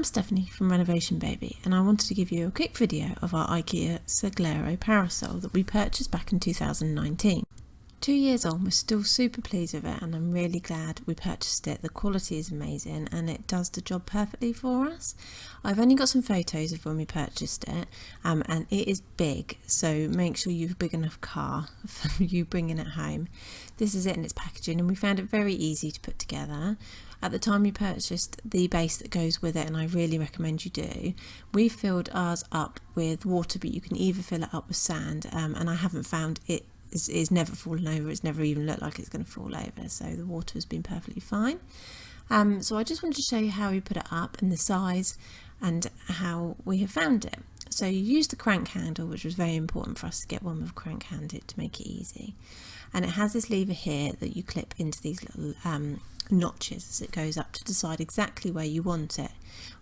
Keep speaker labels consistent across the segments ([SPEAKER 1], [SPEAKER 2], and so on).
[SPEAKER 1] I'm Stephanie from Renovation Baby, and I wanted to give you a quick video of our IKEA Seglaro Parasol that we purchased back in 2019. 2 years on, we're still super pleased with it, and I'm really glad we purchased it. The quality is amazing and it does the job perfectly for us. I've only got some photos of when we purchased it, and it is big, so make sure you have a big enough car for you bringing it home. This is it in its packaging, and we found it very easy to put together. At the time we purchased the base that goes with it, and I really recommend you do, we filled ours up with water, but you can either fill it up with sand, and I haven't found it is never fallen over. It's never even looked like it's going to fall over, so the water has been perfectly fine. So I just wanted to show you how we put it up and the size and how we have found it. So you use the crank handle, which was very important for us to get one with a crank handle to make it easy, and it has this lever here that you clip into these little notches as it goes up to decide exactly where you want it.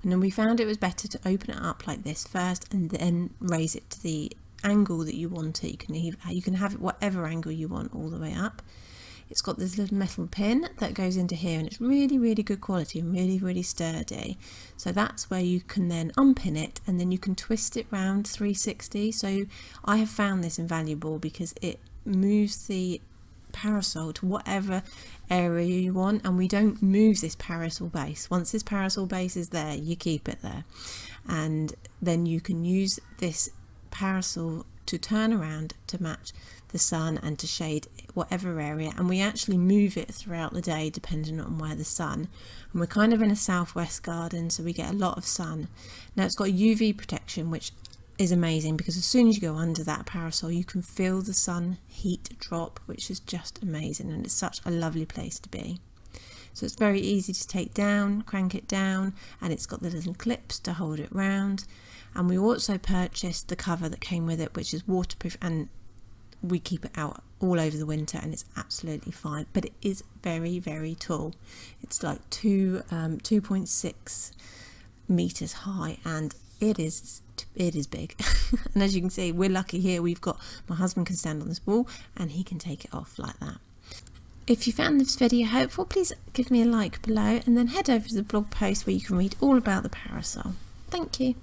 [SPEAKER 1] And then we found it was better to open it up like this first and then raise it to the angle that you want it. You can have it whatever angle you want all the way up. It's got this little metal pin that goes into here, and it's really good quality and really sturdy. So that's where you can then unpin it, and then you can twist it round 360. So I have found this invaluable because it moves the parasol to whatever area you want, and we don't move this parasol base. Once this parasol base is there, you keep it there, and then you can use this parasol to turn around to match the sun and to shade whatever area, and we actually move it throughout the day depending on where the sun, and we're kind of in a southwest garden, so we get a lot of sun. Now it's got UV protection, which is amazing because as soon as you go under that parasol you can feel the sun heat drop, which is just amazing, and it's such a lovely place to be. So it's very easy to take down, crank it down, and it's got the little clips to hold it round. And we also purchased the cover that came with it, which is waterproof, and we keep it out all over the winter and it's absolutely fine. But it is very tall. It's like 2.6 meters high, and it is big. And as you can see, we're lucky here. We've got, my husband can stand on this wall and he can take it off like that. If you found this video helpful, please give me a like below, and then head over to the blog post where you can read all about the parasol. Thank you.